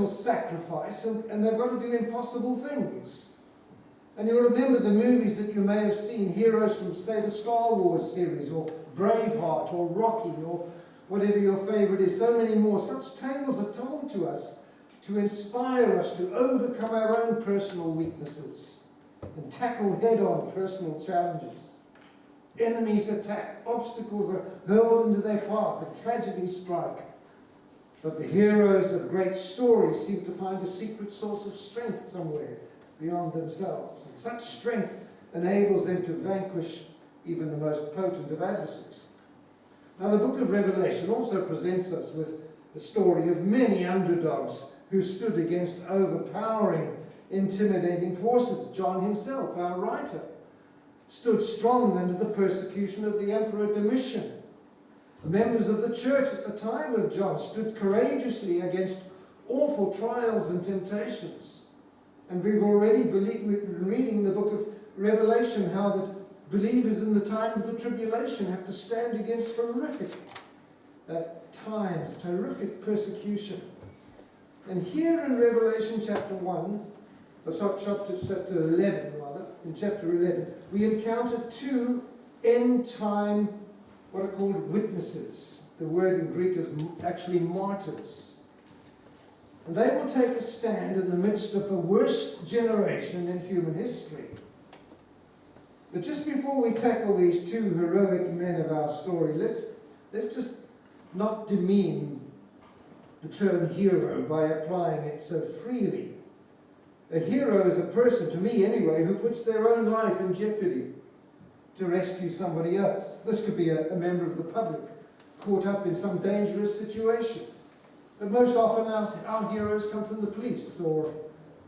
personal sacrifice, and they've got to do impossible things. And you'll remember the movies that you may have seen, heroes from, say, the Star Wars series, or Braveheart, or Rocky, or whatever your favourite is, so many more. Such tales are told to us to inspire us to overcome our own personal weaknesses and tackle head-on personal challenges. Enemies attack, obstacles are hurled into their path, and tragedies strike. But the heroes of great stories seem to find a secret source of strength somewhere beyond themselves. And such strength enables them to vanquish even the most potent of adversaries. Now, the book of Revelation also presents us with the story of many underdogs who stood against overpowering, intimidating forces. John himself, our writer, stood strong under the persecution of the Emperor Domitian. The members of the church at the time of John stood courageously against awful trials and temptations. And we've already been reading in the book of Revelation how that believers in the time of the tribulation have to stand against horrific times, horrific persecution. And here in Revelation chapter 11, in chapter 11, we encounter two end-time, what are called witnesses. The word in Greek is actually martyrs. And they will take a stand in the midst of the worst generation in human history. But just before we tackle these two heroic men of our story, let's just not demean the term hero by applying it so freely. A hero is a person, to me anyway, who puts their own life in jeopardy to rescue somebody else. This could be a member of the public caught up in some dangerous situation. But most often our heroes come from the police, or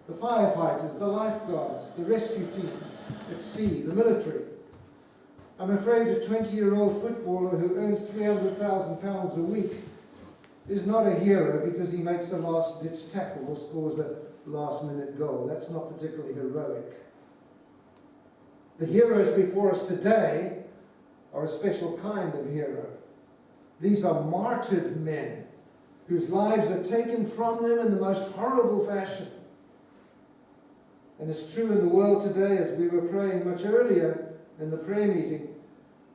the firefighters, the lifeguards, the rescue teams at sea, the military. I'm afraid a 20-year-old footballer who earns £300,000 a week is not a hero because he makes a last-ditch tackle or scores a last-minute goal. That's not particularly heroic. The heroes before us today are a special kind of hero. These are martyred men whose lives are taken from them in the most horrible fashion. And it's true in the world today, as we were praying much earlier in the prayer meeting,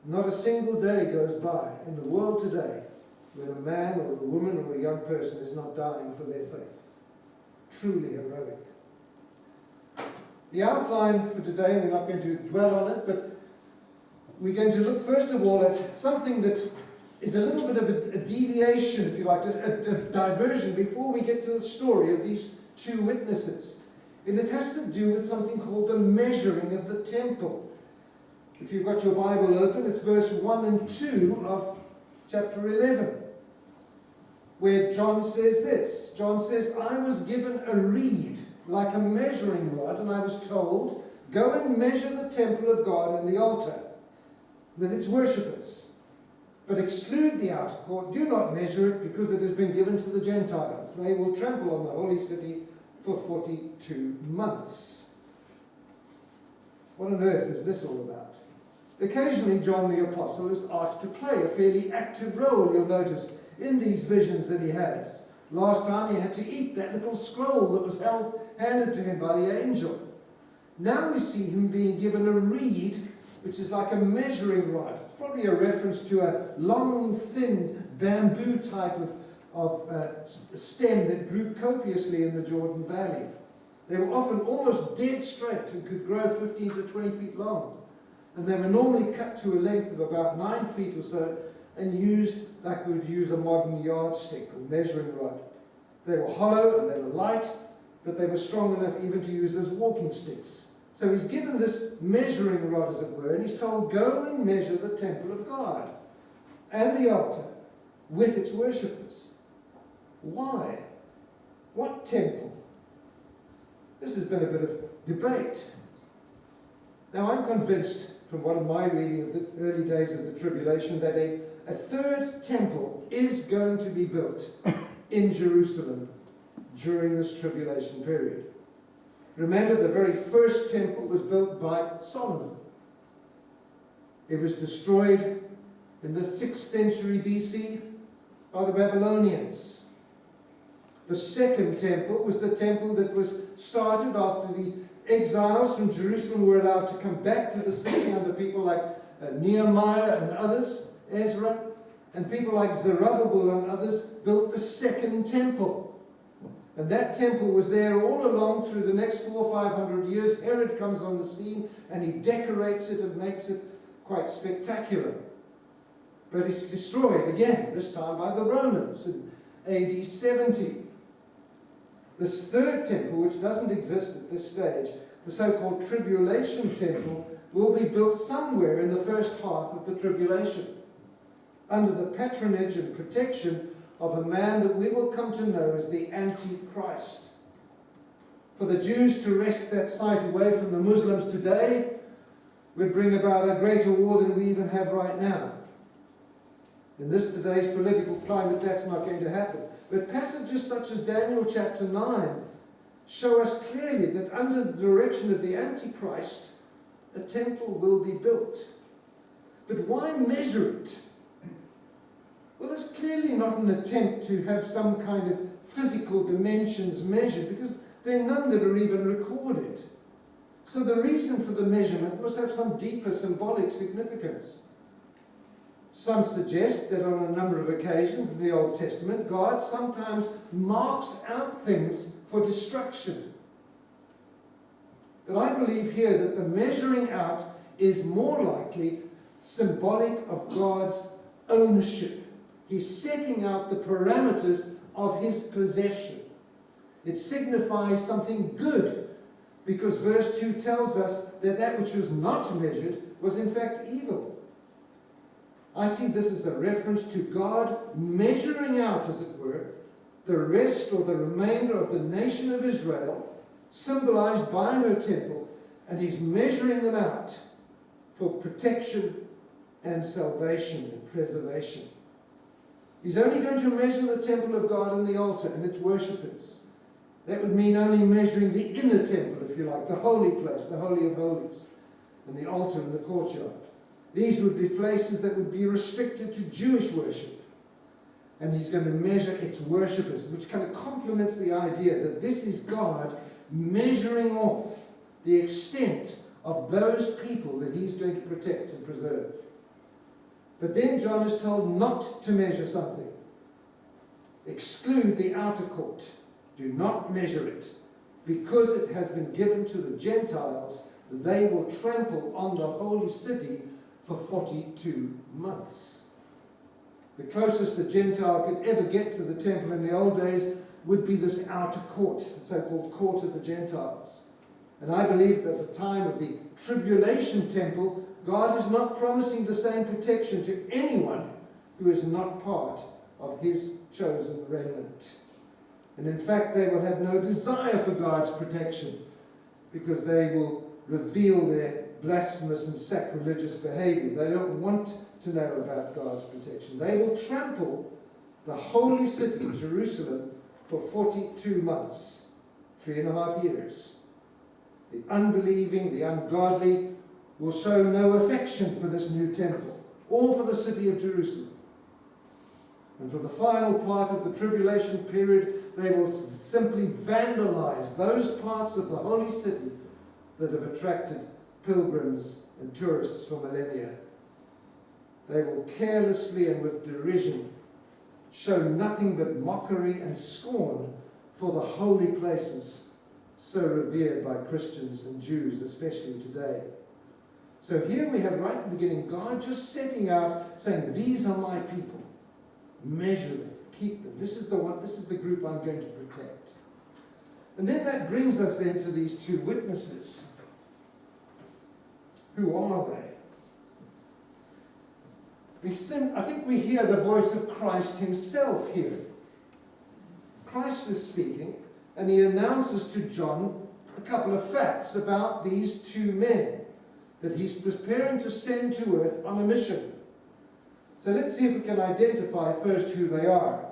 not a single day goes by in the world today when a man or a woman or a young person is not dying for their faith. Truly heroic. The outline for today, we're not going to dwell on it, but we're going to look first of all at something that is a little bit of a deviation, if you like, a diversion before we get to the story of these two witnesses. And it has to do with something called the measuring of the temple. If you've got your Bible open, it's verse 1 and 2 of chapter 11, where John says this. John says, I was given a reed like a measuring rod, and I was told, go and measure the temple of God and the altar with its worshippers. But exclude the outer court, do not measure it, because it has been given to the Gentiles. They will trample on the holy city for 42 months. What on earth is this all about? Occasionally, John the Apostle is asked to play a fairly active role, you'll notice, in these visions that he has. Last time he had to eat that little scroll that was handed to him by the angel. Now we see him being given a reed, which is like a measuring rod. It's probably a reference to a long, thin bamboo type of stem that grew copiously in the Jordan Valley. They were often almost dead straight and could grow 15 to 20 feet long. And they were normally cut to a length of about 9 feet or so and used like we would use a modern yardstick or measuring rod. They were hollow and they were light, but they were strong enough even to use as walking sticks. So he's given this measuring rod, as it were, and he's told, go and measure the temple of God and the altar with its worshippers. Why? What temple? This has been a bit of debate. Now, I'm convinced from one of my reading of the early days of the tribulation that a third temple is going to be built in Jerusalem during this tribulation period. Remember, the very first temple was built by Solomon. It was destroyed in the 6th century BC by the Babylonians. The second temple was the temple that was started after the exiles from Jerusalem were allowed to come back to the city under people like Nehemiah and others, Ezra, and people like Zerubbabel and others built the second temple. And that temple was there all along through the next 400 or 500 years. Herod comes on the scene and he decorates it and makes it quite spectacular. But it's destroyed again, this time by the Romans in AD 70. This third temple, which doesn't exist at this stage, the so-called Tribulation Temple, will be built somewhere in the first half of the tribulation, under the patronage and protection of a man that we will come to know as the Antichrist. For the Jews to wrest that site away from the Muslims today would bring about a greater war than we even have right now. In today's political climate, that's not going to happen. But passages such as Daniel chapter 9 show us clearly that under the direction of the Antichrist, a temple will be built. But why measure it? Well, it's clearly not an attempt to have some kind of physical dimensions measured, because there are none that are even recorded. So the reason for the measurement must have some deeper symbolic significance. Some suggest that on a number of occasions in the Old Testament, God sometimes marks out things for destruction. But I believe here that the measuring out is more likely symbolic of God's ownership. He's setting out the parameters of his possession. It signifies something good, because verse 2 tells us that that which was not measured was in fact evil. I see this as a reference to God measuring out, as it were, the rest or the remainder of the nation of Israel, symbolized by her temple, and he's measuring them out for protection and salvation and preservation. He's only going to measure the temple of God and the altar and its worshippers. That would mean only measuring the inner temple, if you like, the holy place, the Holy of Holies, and the altar and the courtyard. These would be places that would be restricted to Jewish worship. And he's going to measure its worshippers, which kind of complements the idea that this is God measuring off the extent of those people that he's going to protect and preserve. But then John is told not to measure something. Exclude the outer court. Do not measure it, because it has been given to the Gentiles. They will trample on the holy city for 42 months. The closest the Gentile could ever get to the temple in the old days would be this outer court, the so-called court of the Gentiles. And I believe that at the time of the tribulation temple, God is not promising the same protection to anyone who is not part of his chosen remnant. And in fact, they will have no desire for God's protection, because they will reveal their blasphemous and sacrilegious behavior. They don't want to know about God's protection. They will trample the holy city, Jerusalem, for 42 months, 3.5 years. The unbelieving, the ungodly will show no affection for this new temple, or for the city of Jerusalem. And for the final part of the tribulation period, they will simply vandalize those parts of the holy city that have attracted pilgrims and tourists for millennia. They will carelessly and with derision show nothing but mockery and scorn for the holy places so revered by Christians and Jews, especially today. So here we have right at the beginning God just setting out, saying, these are my people. Measure them, keep them. This is the one, this is the group I'm going to protect. And then that brings us then to these two witnesses. Who are they? I think we hear the voice of Christ himself here. Christ is speaking, and he announces to John a couple of facts about these two men that he's preparing to send to earth on a mission. So let's see if we can identify first who they are.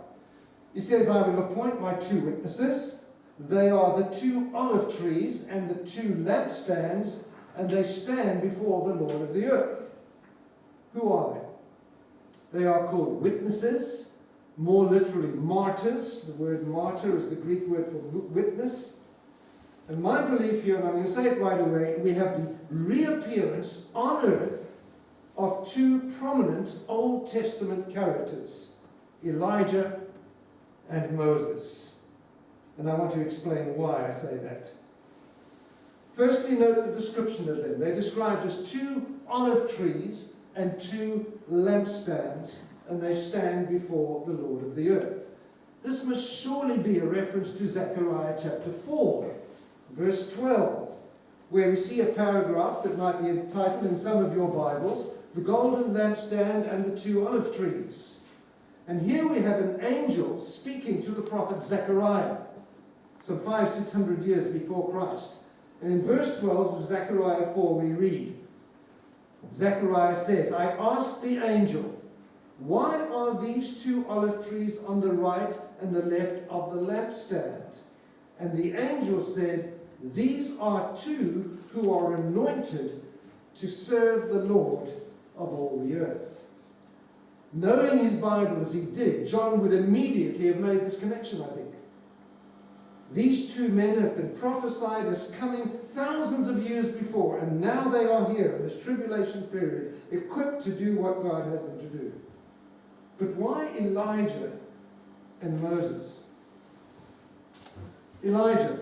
He says, I will appoint my two witnesses. They are the two olive trees and the two lampstands, and they stand before the Lord of the earth. Who are they? They are called witnesses, more literally martyrs. The word martyr is the Greek word for witness. And my belief here, and I'm going to say it right away, we have the reappearance on earth of two prominent Old Testament characters, Elijah and Moses. And I want to explain why I say that. Firstly, note the description of them. They're described as two olive trees and two lampstands, and they stand before the Lord of the earth. This must surely be a reference to Zechariah chapter 4, verse 12, where we see a paragraph that might be entitled in some of your Bibles, "The Golden Lampstand and the Two Olive Trees." And here we have an angel speaking to the prophet Zechariah, some 500-600 years before Christ. And in verse 12 of Zechariah 4 we read, Zechariah says, "I asked the angel, why are these two olive trees on the right and the left of the lampstand? And the angel said, these are two who are anointed to serve the Lord of all the earth." Knowing his Bible as he did, John would immediately have made this connection, I think. These two men have been prophesied as coming thousands of years before, and now they are here in this tribulation period, equipped to do what God has them to do. But why Elijah and Moses? Elijah,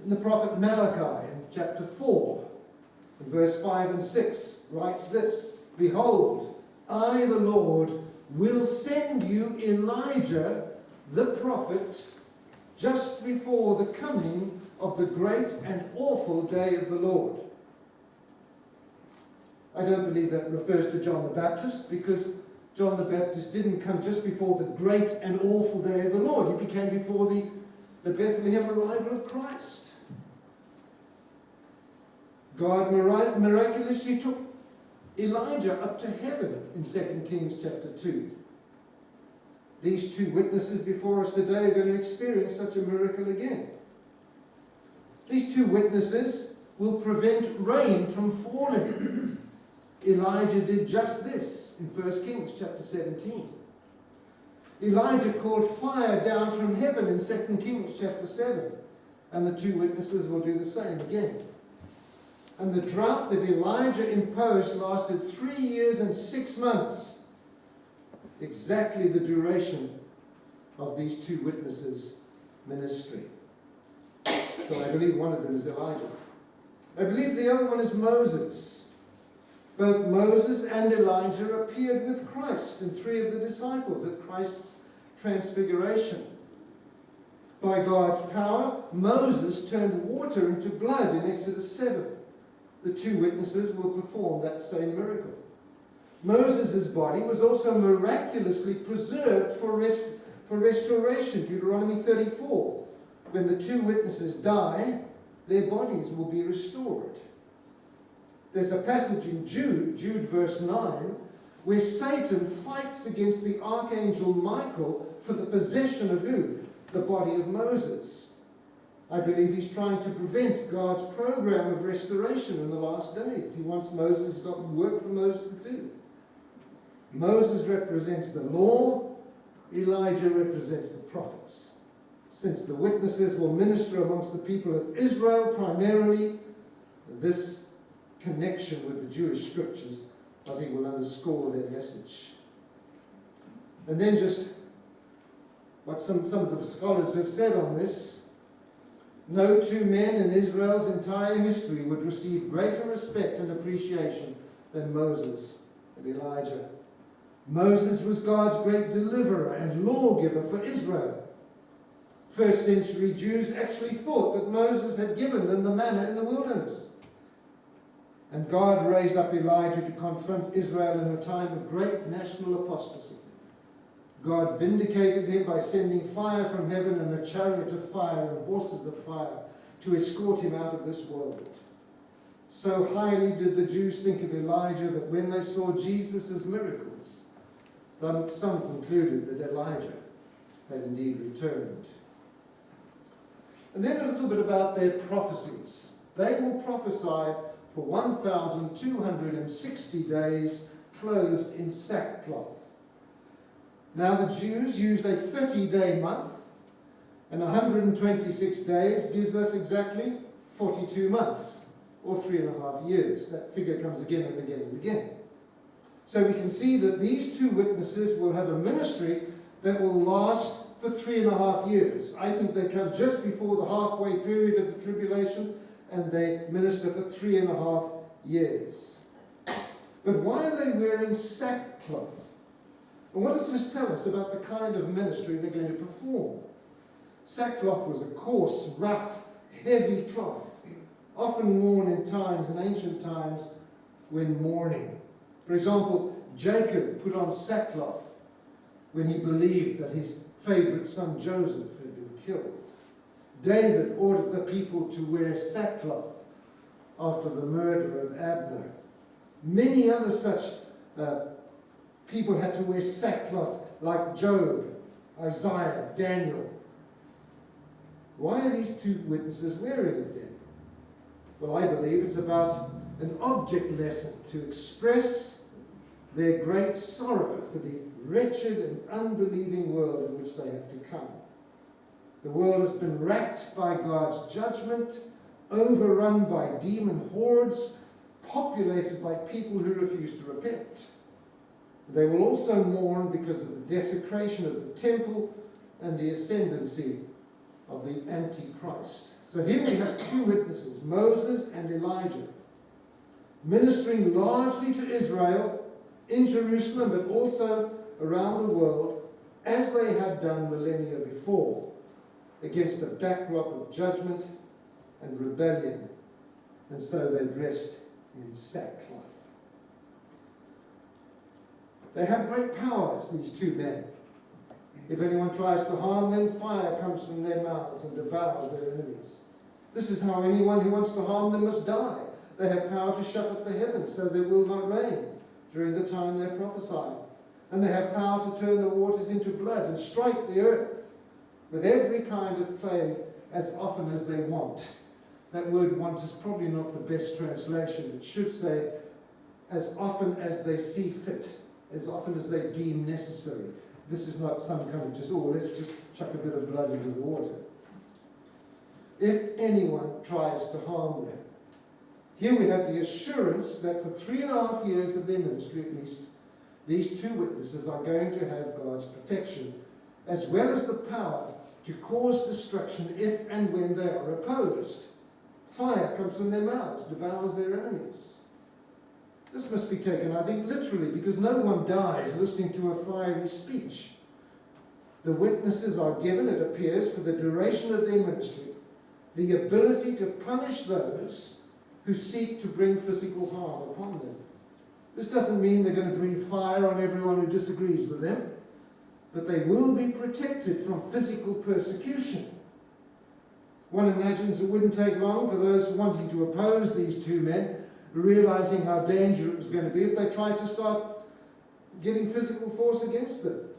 the prophet Malachi in chapter 4, in verse 5 and 6, writes this, "Behold, I, the Lord, will send you Elijah, the prophet, just before the coming of the great and awful day of the Lord." I don't believe that refers to John the Baptist, because John the Baptist didn't come just before the great and awful day of the Lord. He came before the Bethlehem arrival of Christ. God miraculously took Elijah up to heaven in 2 Kings chapter 2. These two witnesses before us today are going to experience such a miracle again. These two witnesses will prevent rain from falling. Elijah did just this in 1 Kings chapter 17. Elijah called fire down from heaven in 2 Kings chapter 7. And the two witnesses will do the same again. And the drought that Elijah imposed lasted 3 years and 6 months. Exactly the duration of these two witnesses' ministry. So I believe one of them is Elijah. I believe the other one is Moses. Both Moses and Elijah appeared with Christ and 3 of the disciples at Christ's transfiguration. By God's power, Moses turned water into blood in Exodus 7. The two witnesses will perform that same miracle. Moses' body was also miraculously preserved for restoration, Deuteronomy 34. When the two witnesses die, their bodies will be restored. There's a passage in Jude verse 9, where Satan fights against the archangel Michael for the possession of who? The body of Moses. I believe he's trying to prevent God's program of restoration in the last days. He wants Moses, he's got work for Moses to do. Moses represents the law, Elijah represents the prophets. Since the witnesses will minister amongst the people of Israel primarily, this connection with the Jewish scriptures, I think, will underscore their message. And then just what some of the scholars have said on this. No two men in Israel's entire history would receive greater respect and appreciation than Moses and Elijah. Moses was God's great deliverer and lawgiver for Israel. First century Jews actually thought that Moses had given them the manna in the wilderness. And God raised up Elijah to confront Israel in a time of great national apostasy. God vindicated him by sending fire from heaven and a chariot of fire and horses of fire to escort him out of this world. So highly did the Jews think of Elijah that when they saw Jesus' miracles, some concluded that Elijah had indeed returned. And then a little bit about their prophecies. They will prophesy for 1,260 days clothed in sackcloth. Now the Jews used a 30-day month, and 126 days gives us exactly 42 months, or 3.5 years. That figure comes again and again and again. So we can see that these two witnesses will have a ministry that will last for 3.5 years. I think they come just before the halfway period of the tribulation, and they minister for 3.5 years. But why are they wearing sackcloth? And what does this tell us about the kind of ministry they're going to perform? Sackcloth was a coarse, rough, heavy cloth, often worn in ancient times, when mourning. For example, Jacob put on sackcloth when he believed that his favorite son Joseph had been killed. David ordered the people to wear sackcloth after the murder of Abner. Many other such people had to wear sackcloth, like Job, Isaiah, Daniel. Why are these two witnesses wearing it then? Well, I believe it's about an object lesson to express their great sorrow for the wretched and unbelieving world in which they have to come. The world has been racked by God's judgment, overrun by demon hordes, populated by people who refuse to repent. They will also mourn because of the desecration of the temple and the ascendancy of the Antichrist. So here we have two witnesses, Moses and Elijah, ministering largely to Israel, in Jerusalem, but also around the world, as they had done millennia before, against a backdrop of judgment and rebellion. And so they dressed in sackcloth. They have great powers, these two men. If anyone tries to harm them, fire comes from their mouths and devours their enemies. This is how anyone who wants to harm them must die. They have power to shut up the heavens so there will not rain during the time they're prophesying. And they have power to turn the waters into blood and strike the earth with every kind of plague as often as they want. That word want is probably not the best translation. It should say as often as they see fit, as often as they deem necessary. This is not some kind of just, oh, let's just chuck a bit of blood into the water. If anyone tries to harm them. Here we have the assurance that for 3.5 years of their ministry at least, these two witnesses are going to have God's protection, as well as the power to cause destruction if and when they are opposed. Fire comes from their mouths, devours their enemies. This must be taken, I think, literally, because no one dies listening to a fiery speech. The witnesses are given, it appears, for the duration of their ministry, the ability to punish those who seek to bring physical harm upon them. This doesn't mean they're going to breathe fire on everyone who disagrees with them, but they will be protected from physical persecution. One imagines it wouldn't take long for those wanting to oppose these two men, realizing how dangerous it was going to be if they tried to start getting physical force against them.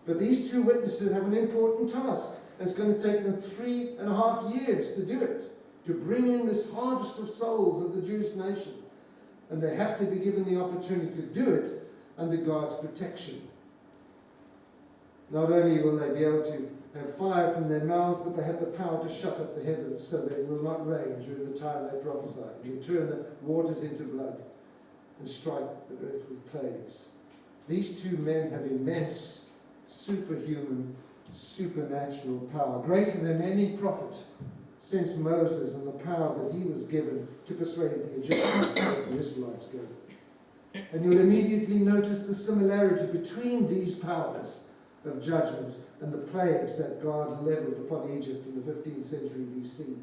But these two witnesses have an important task. It's going to take them 3.5 years to do it, to bring in this harvest of souls of the Jewish nation. And they have to be given the opportunity to do it under God's protection. Not only will they be able to have fire from their mouths, but they have the power to shut up the heavens so that it will not rain during the time they prophesy. And turn the waters into blood and strike the earth with plagues. These two men have immense, superhuman, supernatural power, greater than any prophet since Moses, and the power that he was given to persuade the Egyptians to let the Israelites go. And you'll immediately notice the similarity between these powers of judgment and the plagues that God leveled upon Egypt in the 15th century BC.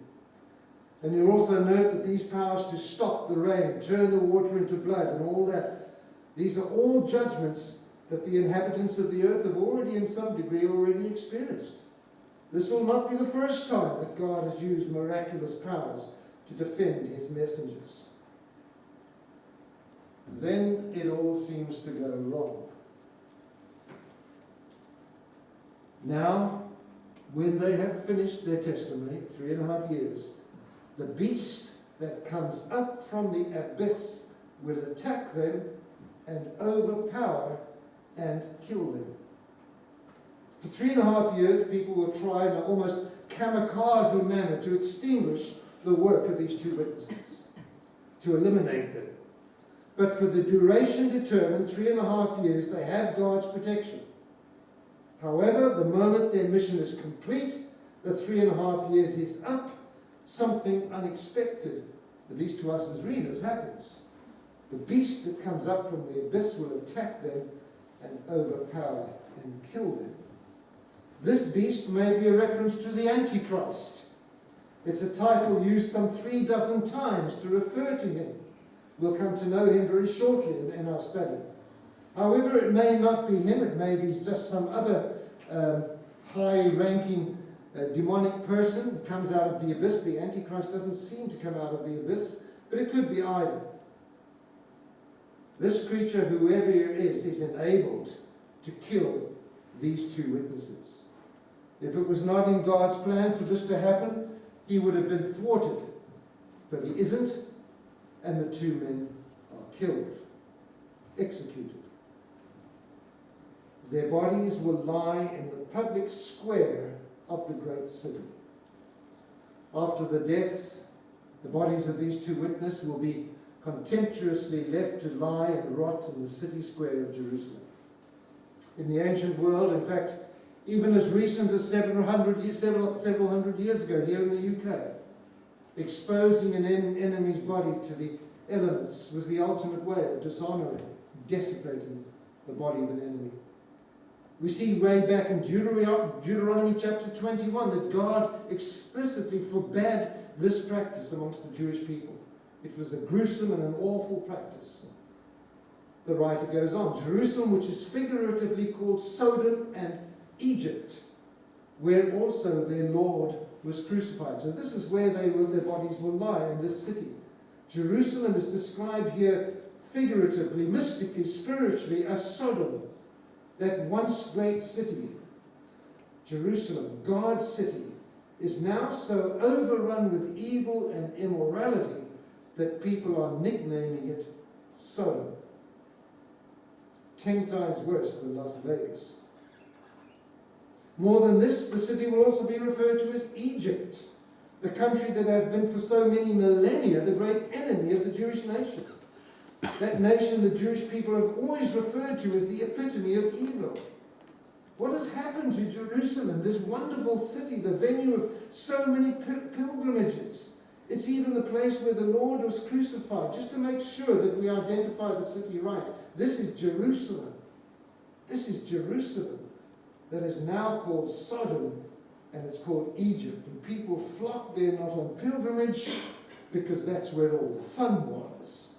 And you'll also note that these powers to stop the rain, turn the water into blood, and all that, these are all judgments that the inhabitants of the earth have already, in some degree, already experienced. This will not be the first time that God has used miraculous powers to defend his messengers. Then it all seems to go wrong. Now, when they have finished their testimony, 3.5 years, the beast that comes up from the abyss will attack them and overpower and kill them. For 3.5 years, people will try in an almost kamikaze manner to extinguish the work of these two witnesses, to eliminate them. But for the duration determined, 3.5 years, they have God's protection. However, the moment their mission is complete, the 3.5 years is up, something unexpected, at least to us as readers, happens. The beast that comes up from the abyss will attack them and overpower and kill them. This beast may be a reference to the Antichrist. It's a title used some 36 times to refer to him. We'll come to know him very shortly in our study. However, it may not be him. It may be just some other high-ranking demonic person that comes out of the abyss. The Antichrist doesn't seem to come out of the abyss, but it could be either. This creature, whoever he is enabled to kill these two witnesses. If it was not in God's plan for this to happen, he would have been thwarted. But he isn't, and the two men are killed, executed. Their bodies will lie in the public square of the great city. After the deaths, the bodies of these two witnesses will be contemptuously left to lie and rot in the city square of Jerusalem. In the ancient world, in fact, even as recent as several hundred years ago here in the UK, exposing an enemy's body to the elements was the ultimate way of dishonoring, desecrating the body of an enemy. We see way back in Deuteronomy chapter 21 that God explicitly forbade this practice amongst the Jewish people. It was a gruesome and an awful practice. The writer goes on, Jerusalem, which is figuratively called Sodom and Egypt, where also their Lord was crucified. So this is where their bodies will lie, in this city. Jerusalem is described here figuratively, mystically, spiritually as Sodom, that once great city. Jerusalem, God's city, is now so overrun with evil and immorality that people are nicknaming it Sodom. 10 times worse than Las Vegas. More than this, the city will also be referred to as Egypt, the country that has been for so many millennia the great enemy of the Jewish nation. That nation the Jewish people have always referred to as the epitome of evil. What has happened to Jerusalem, this wonderful city, the venue of so many pilgrimages? It's even the place where the Lord was crucified, just to make sure that we identify the city right. This is Jerusalem. This is Jerusalem that is now called Sodom, and it's called Egypt. And people flock there not on pilgrimage, because that's where all the fun was.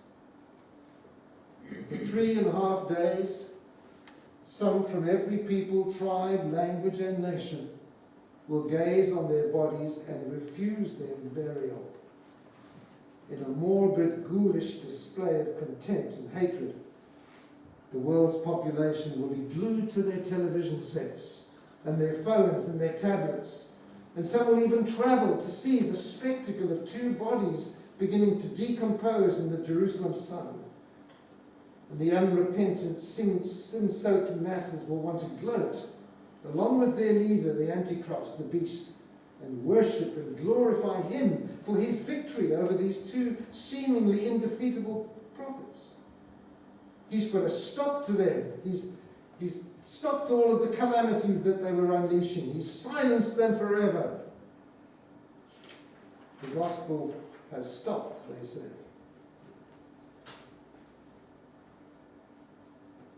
For 3.5 days, some from every people, tribe, language, and nation will gaze on their bodies and refuse them burial. In a morbid, ghoulish display of contempt and hatred, the world's population will be glued to their television sets and their phones and their tablets. And some will even travel to see the spectacle of two bodies beginning to decompose in the Jerusalem sun. And the unrepentant, sin-soaked masses will want to gloat, along with their leader, the Antichrist, the beast, and worship and glorify him for his victory over these two seemingly indefeatable prophets. He's put a stop to them. He's stopped all of the calamities that they were unleashing. He's silenced them forever. The gospel has stopped, they say.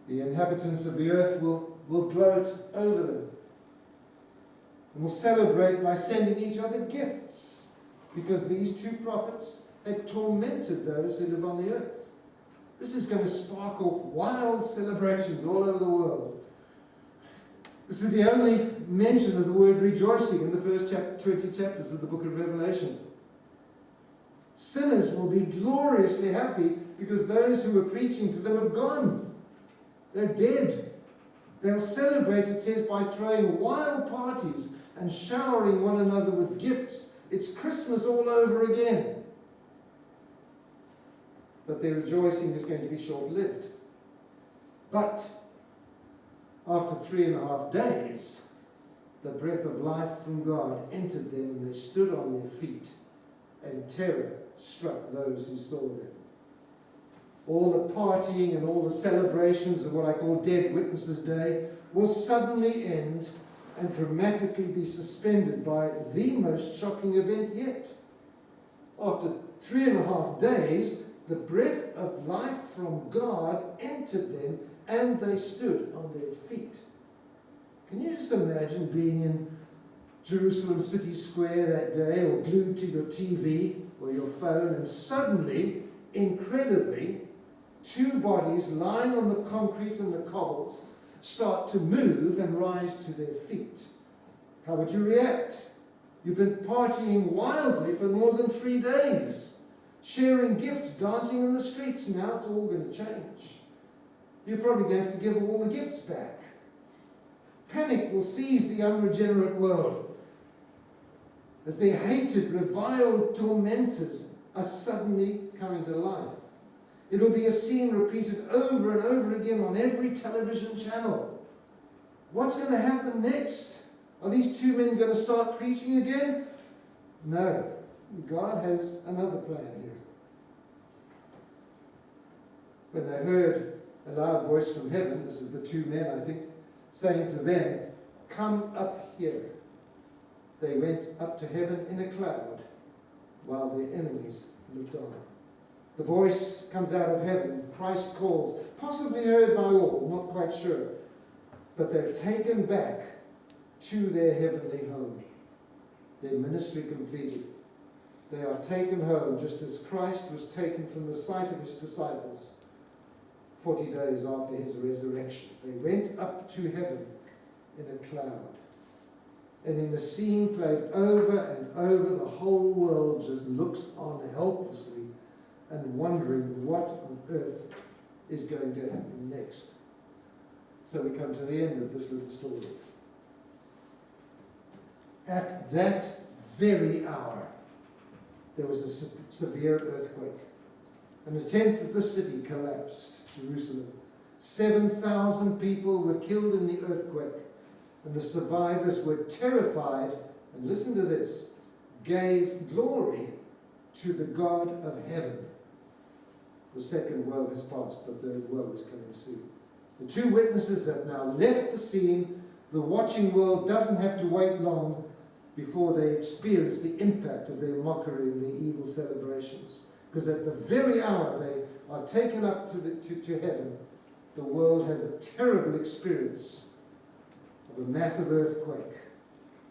The inhabitants of the earth will gloat over them and will celebrate by sending each other gifts, because these two prophets had tormented those who live on the earth. This is going to sparkle wild celebrations all over the world. This is the only mention of the word rejoicing in the first 20 chapters of the book of Revelation. Sinners will be gloriously happy because those who were preaching to them have gone. They're dead. They'll celebrate, it says, by throwing wild parties and showering one another with gifts. It's Christmas all over again. But their rejoicing is going to be short-lived. But after 3.5 days, the breath of life from God entered them, and they stood on their feet, and terror struck those who saw them. All the partying and all the celebrations of what I call Dead Witnesses Day will suddenly end and dramatically be suspended by the most shocking event yet. After 3.5 days, the breath of life from God entered them, and they stood on their feet. Can you just imagine being in Jerusalem City Square that day, or glued to your TV or your phone, and suddenly, incredibly, 2 bodies lying on the concrete and the cobbles start to move and rise to their feet? How would you react? You've been partying wildly for more than 3 days, sharing gifts, dancing in the streets. Now it's all going to change. You're probably going to have to give all the gifts back. Panic will seize the unregenerate world as their hated, reviled tormentors are suddenly coming to life. It'll be a scene repeated over and over again on every television channel. What's going to happen next? Are these 2 men going to start preaching again? No. God has another plan here. When they heard a loud voice from heaven, this is the 2 men, I think, saying to them, "Come up here." They went up to heaven in a cloud, while their enemies looked on. The voice comes out of heaven. Christ calls, possibly heard by all, not quite sure. But they're taken back to their heavenly home. Their ministry completed. They are taken home just as Christ was taken from the sight of his disciples 40 days after his resurrection. They went up to heaven in a cloud. And in a scene played over and over, the whole world just looks on helplessly and wondering what on earth is going to happen next. So we come to the end of this little story. At that very hour, there was a severe earthquake, and 1/10 of the city collapsed, Jerusalem. 7,000 people were killed in the earthquake, and the survivors were terrified, and listen to this, gave glory to the God of heaven. The second woe has passed, the third woe is coming soon. The 2 witnesses have now left the scene. The watching world doesn't have to wait long before they experience the impact of their mockery and their evil celebrations. Because at the very hour they are taken up to heaven, the world has a terrible experience of a massive earthquake,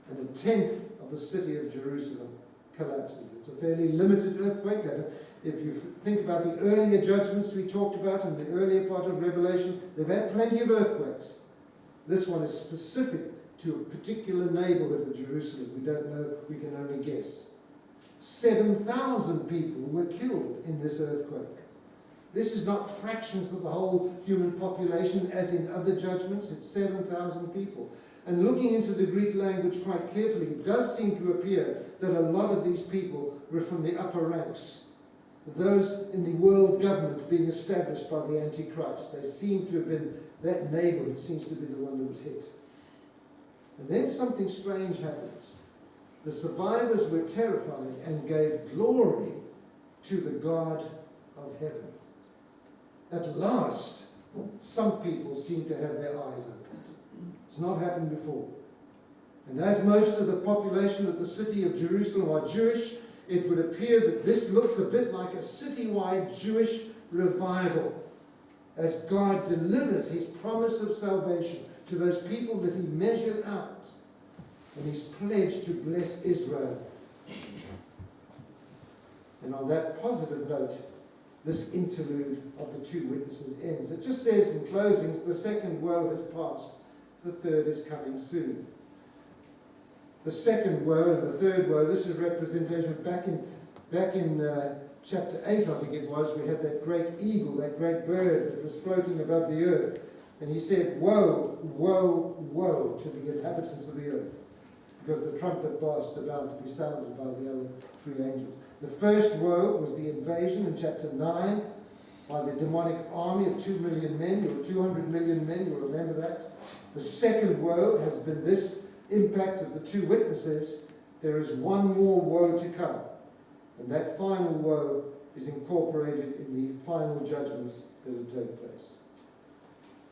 and 1/10 of the city of Jerusalem collapses. It's a fairly limited earthquake. If you think about the earlier judgments we talked about in the earlier part of Revelation, they've had plenty of earthquakes. This one is specific to a particular neighborhood of Jerusalem. We don't know, we can only guess. 7,000 people were killed in this earthquake. This is not fractions of the whole human population as in other judgments, it's 7,000 people. And looking into the Greek language quite carefully, it does seem to appear that a lot of these people were from the upper ranks, those in the world government being established by the Antichrist. They seem to have been, that neighborhood seems to be the one that was hit. And then something strange happens. The survivors were terrified and gave glory to the God of heaven. At last, some people seem to have their eyes opened. It's not happened before. And as most of the population of the city of Jerusalem are Jewish, it would appear that this looks a bit like a citywide Jewish revival, as God delivers his promise of salvation to those people that he measured out, and he's pledged to bless Israel. And on that positive note, this interlude of the 2 witnesses ends. It just says in closings, the second woe has passed, the third is coming soon. The second woe and the third woe, this is representation. Back in chapter 8, I think it was, we had that great eagle, that great bird that was floating above the earth. And he said, "Woe, woe, woe to the inhabitants of the earth," because the trumpet blasts are bound to be sounded by the other 3 angels. The first woe was the invasion in chapter 9 by the demonic army of 2 million men, or 200 million men, you'll remember that. The second woe has been this, impact of the two witnesses, there is one more woe to come. And that final woe is incorporated in the final judgments that will take place.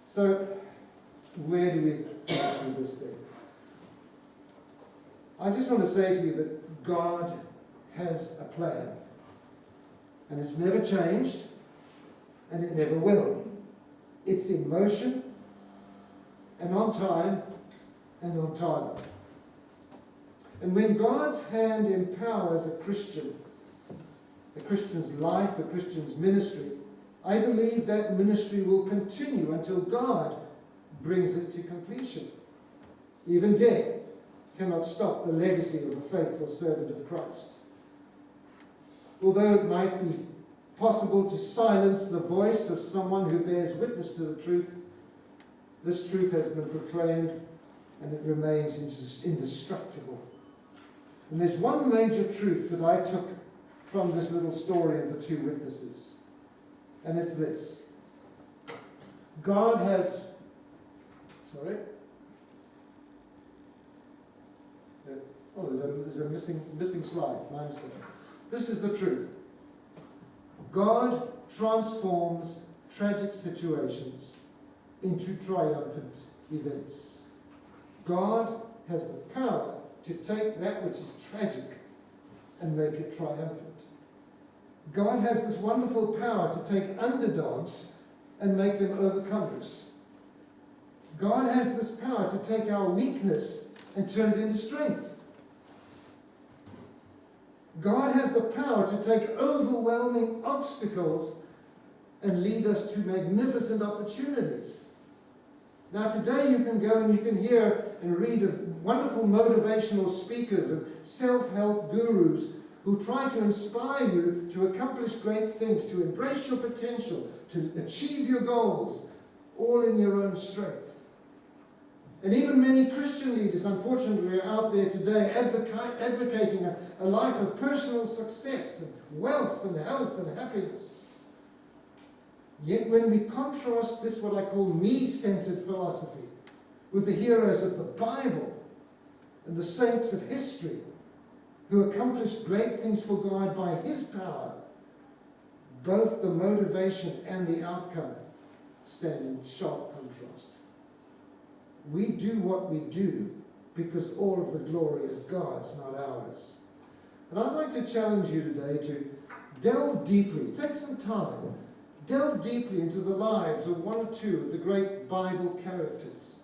So, where do we finish with this thing? I just want to say to you that God has a plan. And it's never changed, and it never will. It's in motion, and on time, and on target. And when God's hand empowers a Christian's life, a Christian's ministry, I believe that ministry will continue until God brings it to completion. Even death cannot stop the legacy of a faithful servant of Christ. Although it might be possible to silence the voice of someone who bears witness to the truth, this truth has been proclaimed and it remains indestructible. And there's one major truth that I took from this little story of the two witnesses. And it's this. God has... Sorry? Oh, there's a missing slide. My mistake. This is the truth. God transforms tragic situations into triumphant events. God has the power to take that which is tragic and make it triumphant. God has this wonderful power to take underdogs and make them overcomers. God has this power to take our weakness and turn it into strength. God has the power to take overwhelming obstacles and lead us to magnificent opportunities. Now today you can go and you can hear and read of wonderful motivational speakers and self-help gurus who try to inspire you to accomplish great things, to embrace your potential, to achieve your goals, all in your own strength. And even many Christian leaders, unfortunately, are out there today advocating a life of personal success and wealth and health and happiness. Yet when we contrast this, what I call me-centered philosophy, with the heroes of the Bible and the saints of history who accomplished great things for God by His power, both the motivation and the outcome stand in sharp contrast. We do what we do because all of the glory is God's, not ours. And I'd like to challenge you today to delve deeply, take some time, delve deeply into the lives of one or two of the great Bible characters.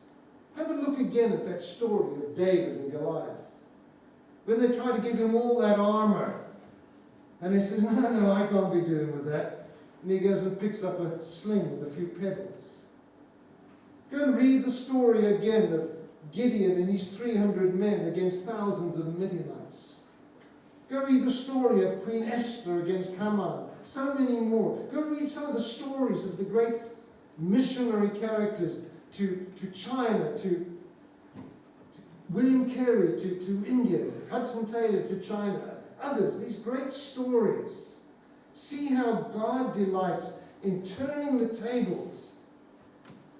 Have a look again at that story of David and Goliath, when they try to give him all that armor. And he says, no, I can't be doing with that. And he goes and picks up a sling with a few pebbles. Go and read the story again of Gideon and his 300 men against thousands of Midianites. Go read the story of Queen Esther against Haman. So many more. Go read some of the stories of the great missionary characters to China, to William Carey to India, Hudson Taylor to China, others, these great stories. See how God delights in turning the tables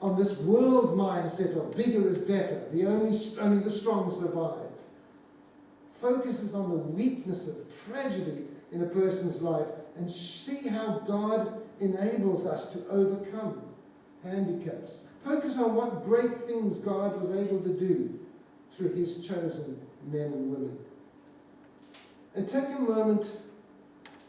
on this world mindset of bigger is better, only the strong survive. Focuses on the weakness of tragedy in a person's life and see how God enables us to overcome handicaps. Focus on what great things God was able to do through His chosen men and women. And take a moment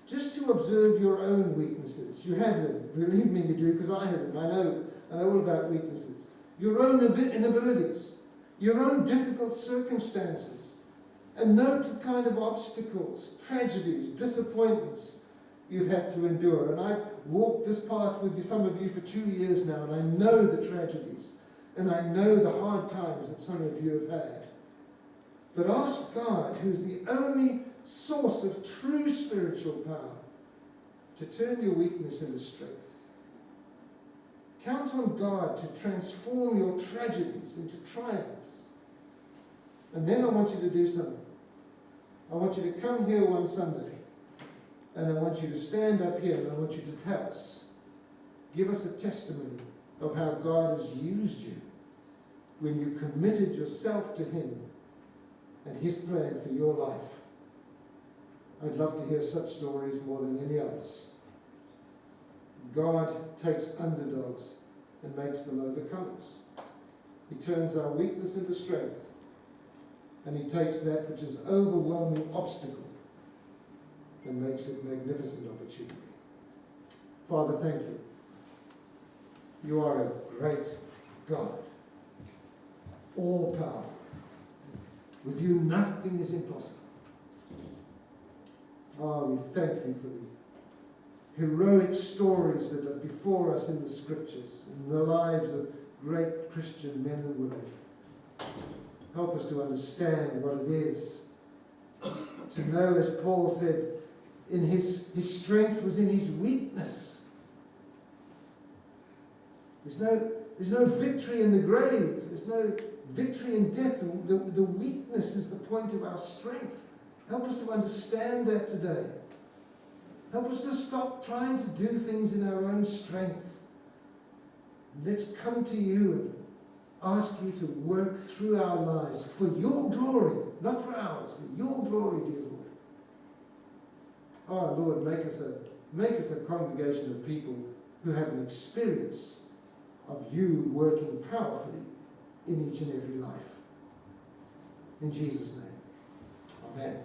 just to observe your own weaknesses. You have them. Believe me, you do, because I have them. I know all about weaknesses. Your own inabilities, your own difficult circumstances, and note the kind of obstacles, tragedies, disappointments you've had to endure. And I've walked this path with some of you for 2 years now, and I know the tragedies, and I know the hard times that some of you have had. But ask God, who's the only source of true spiritual power, to turn your weakness into strength. Count on God to transform your tragedies into triumphs. And then I want you to do something. I want you to come here one Sunday, and I want you to stand up here, and I want you to tell us, give us a testimony of how God has used you when you committed yourself to Him and his plan for your life. I'd love to hear such stories more than any others. God takes underdogs and makes them overcomers. He turns our weakness into strength, and he takes that which is overwhelming obstacle and makes it magnificent opportunity. Father, thank you. You are a great God, all powerful. With you nothing is impossible. Oh, we thank you for the heroic stories that are before us in the scriptures, in the lives of great Christian men and women. Help us to understand what it is to know, as Paul said, in his strength was in his weakness. There's no victory in the grave. There's no victory in death. The weakness is the point of our strength. Help us to understand that today. Help us to stop trying to do things in our own strength. Let's come to you and ask you to work through our lives for your glory, not for ours, for your glory, dear Lord. Oh, Lord, make us a congregation of people who have an experience of you working powerfully in each and every life. In Jesus' name, amen.